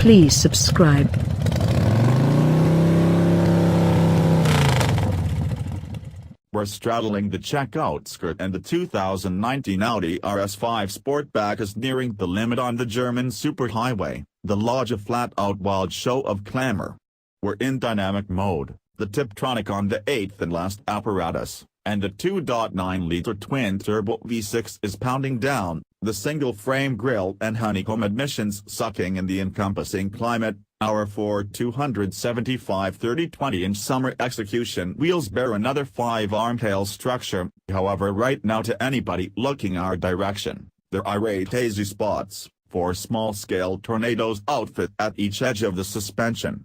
Please subscribe. We're straddling the Czech outskirt, and the 2019 Audi RS5 Sportback is nearing the limit on the German superhighway, the large flat-out wild show of clamor. We're in dynamic mode, the Tiptronic on the 8th and last apparatus, and the 2.9-liter twin-turbo V6 is pounding down, the single-frame grille and honeycomb emissions sucking in the encompassing climate. Our 275 30-20-inch summer execution wheels bear another 5-arm tail structure. However, right now, to anybody looking our direction, they're irate hazy spots, 4 small-scale tornadoes outfit at each edge of the suspension.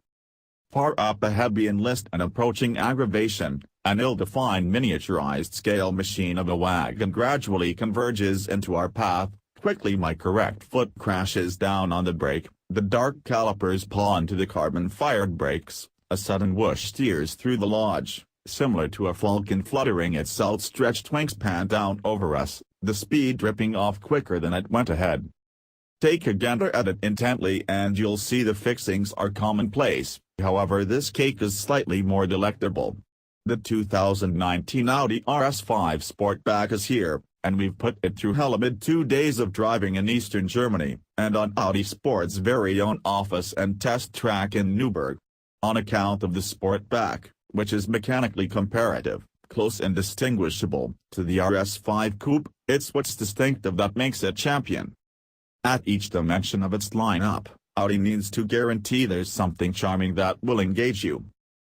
Far up ahead, the enlist and approaching aggravation, an ill-defined miniaturized scale machine of a wagon gradually converges into our path. Quickly my correct foot crashes down on the brake, the dark calipers paw into the carbon-fired brakes, a sudden whoosh steers through the lodge, similar to a falcon fluttering its outstretched wingspan down over us, the speed dripping off quicker than it went ahead. Take a gander at it intently and you'll see the fixings are commonplace, however this cake is slightly more delectable. The 2019 Audi RS5 Sportback is here, and we've put it through hell amid 2 days of driving in eastern Germany, and on Audi Sport's very own office and test track in Newburgh. On account of the Sportback, which is mechanically comparative, close and distinguishable, to the RS5 Coupe, it's what's distinctive that makes it champion. At each dimension of its lineup, Audi needs to guarantee there's something charming that will engage you.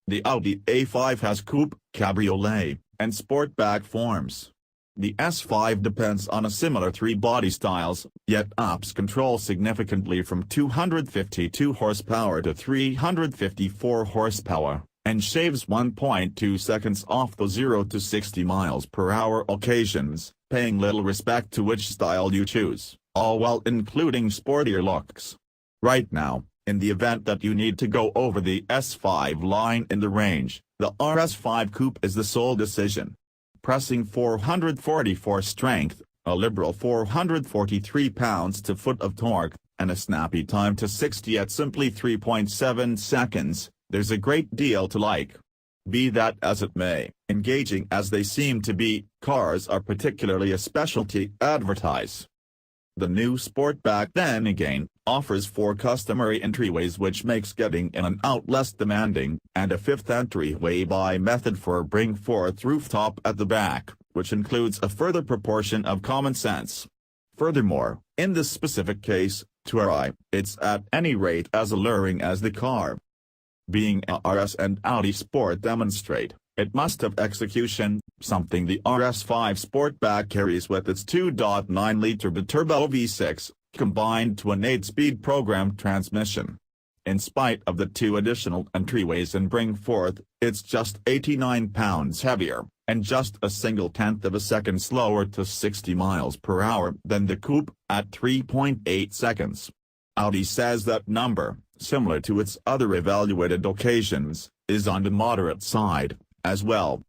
The Audi A5 has coupe, cabriolet, and sportback forms. The S5 depends on a similar 3 body styles, yet ups control significantly from 252 horsepower to 354 horsepower, and shaves 1.2 seconds off the 0 to 60 miles per hour occasions, paying little respect to which style you choose, all while including sportier looks. Right now, in the event that you need to go over the S5 line in the range, the RS5 Coupe is the sole decision. Pressing 444 strength, a liberal 443 pounds-to-foot of torque, and a snappy time to 60 at simply 3.7 seconds, there's a great deal to like. Be that as it may, engaging as they seem to be, cars are particularly a specialty advertise. The new Sportback, then again, offers 4 customary entryways, which makes getting in and out less demanding, and a 5th entryway by method for a bring-forth rooftop at the back, which includes a further proportion of common sense. Furthermore, in this specific case, to our eye, it's at any rate as alluring as the car. Being a RS and Audi Sport demonstrate, it must have execution, something the RS5 Sportback carries with its 2.9-liter biturbo V6, combined to an 8-speed programmed transmission. In spite of the 2 additional entryways and bring-forth, it's just 89 pounds heavier, and just a single tenth of a second slower to 60 miles per hour than the Coupe, at 3.8 seconds. Audi says that number, similar to its other evaluated occasions, is on the moderate side, as well.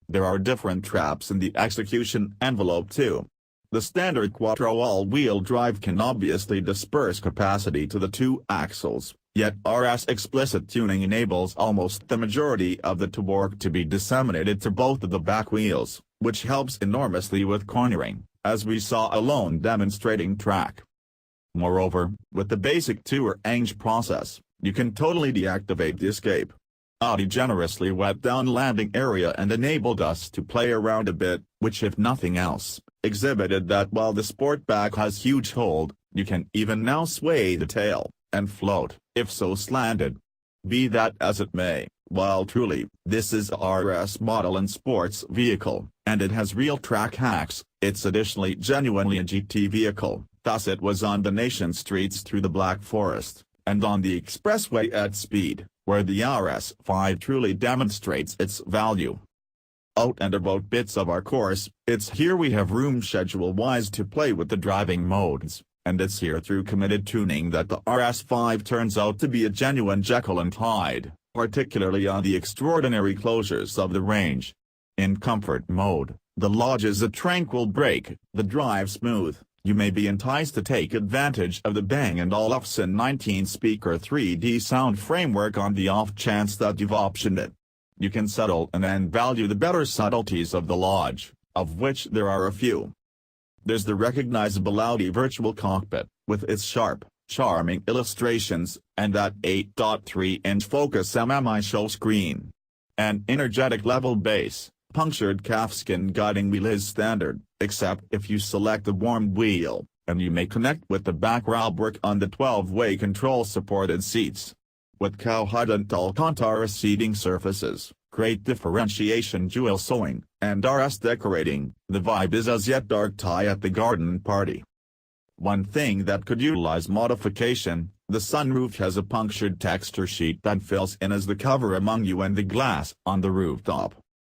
There are different traps in the execution envelope too. The standard quattro all-wheel drive can obviously disperse capacity to the 2 axles, yet RS explicit tuning enables almost the majority of the torque to be disseminated to both of the back wheels, which helps enormously with cornering, as we saw alone demonstrating track. Moreover, with the basic tour-eng process, you can totally deactivate the escape. Audi generously wet down landing area and enabled us to play around a bit, which if nothing else, exhibited that while the Sportback has huge hold, you can even now sway the tail, and float, if so slanted. Be that as it may, while truly, this is a RS model and sports vehicle, and it has real track hacks, it's additionally genuinely a GT vehicle, thus it was on the nation's streets through the Black Forest, and on the expressway at speed, where the RS5 truly demonstrates its value. Out and about bits of our course, it's here we have room schedule-wise to play with the driving modes, and it's here through committed tuning that the RS5 turns out to be a genuine Jekyll and Hyde, particularly on the extraordinary closures of the range. In comfort mode, the lodge is a tranquil break, the drive smooth, you may be enticed to take advantage of the Bang & Olufsen 19-speaker 3D sound framework on the off chance that you've optioned it. You can settle and then value the better subtleties of the Lodge, of which there are a few. There's the recognizable Audi virtual cockpit, with its sharp, charming illustrations, and that 8.3-inch Focus MMI show screen. An energetic level base, punctured calfskin guiding wheel is standard, except if you select the warmed wheel, and you may connect with the back rubber on the 12-way control-supported seats. With cowhide and Alcantara seating surfaces, great differentiation jewel sewing, and RS decorating, the vibe is as yet dark tie at the garden party. One thing that could utilize modification, the sunroof has a punctured texture sheet that fills in as the cover among you and the glass on the rooftop.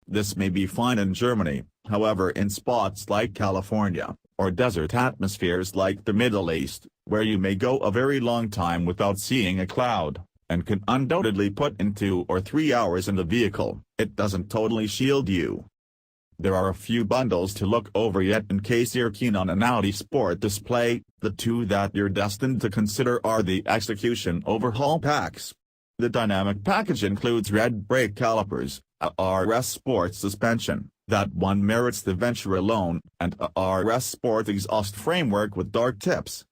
This may be fine in Germany, however in spots like California, or desert atmospheres like the Middle East, where you may go a very long time without seeing a cloud, and can undoubtedly put in 2 or 3 hours in the vehicle, it doesn't totally shield you. There are a few bundles to look over yet in case you're keen on an Audi Sport display. The two that you're destined to consider are the execution overhaul packs. The dynamic package includes red brake calipers, a RS Sport suspension, that one merits the venture alone, and a RS Sport exhaust framework with dark tips.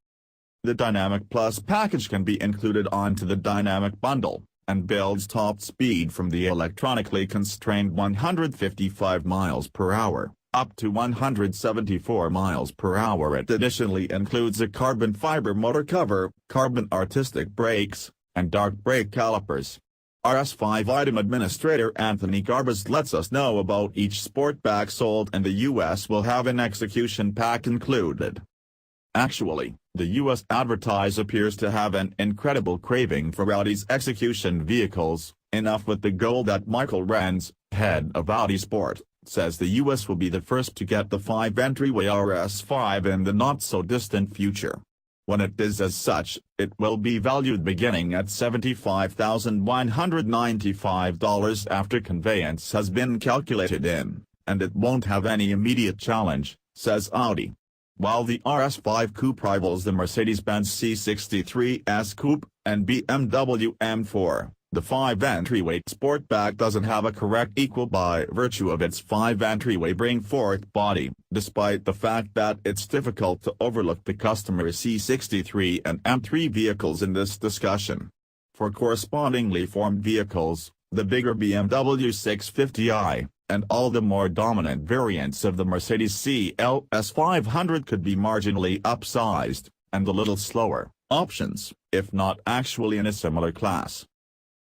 The Dynamic Plus package can be included onto the Dynamic Bundle, and builds top speed from the electronically constrained 155 miles per hour, up to 174 miles per hour. It additionally includes a carbon fiber motor cover, carbon artistic brakes, and dark brake calipers. RS5 item administrator Anthony Garbus lets us know about each Sportback sold in the US will have an execution pack included. Actually, the US advertise appears to have an incredible craving for Audi's execution vehicles, enough with the goal that Michael Renz, head of Audi Sport, says the US will be the first to get the 5-entryway RS5 in the not-so-distant future. When it is as such, it will be valued beginning at $75,195 after conveyance has been calculated in, and it won't have any immediate challenge, says Audi. While the RS5 Coupe rivals the Mercedes-Benz C63 S Coupe and BMW M4, the 5-entryway Sportback doesn't have a correct equal by virtue of its 5-entryway bring-forth body, despite the fact that it's difficult to overlook the customer's C63 and M3 vehicles in this discussion. For correspondingly formed vehicles, the bigger BMW 650i, and all the more dominant variants of the Mercedes CLS 500 could be marginally upsized, and a little slower options, if not actually in a similar class.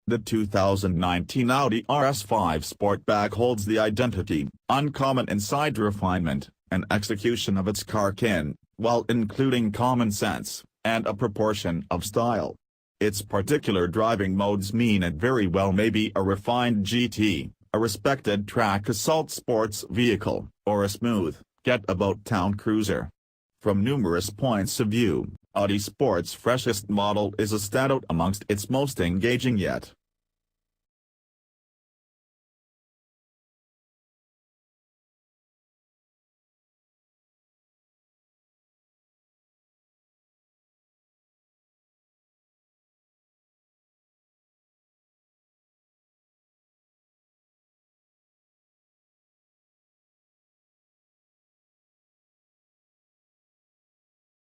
The 2019 Audi RS5 Sportback holds the identity, uncommon inside refinement, and execution of its car kin, while including common sense, and a proportion of style. Its particular driving modes mean it very well may be a refined GT, a respected track assault sports vehicle, or a smooth, get-about-town cruiser. From numerous points of view, Audi Sport's freshest model is a standout amongst its most engaging yet,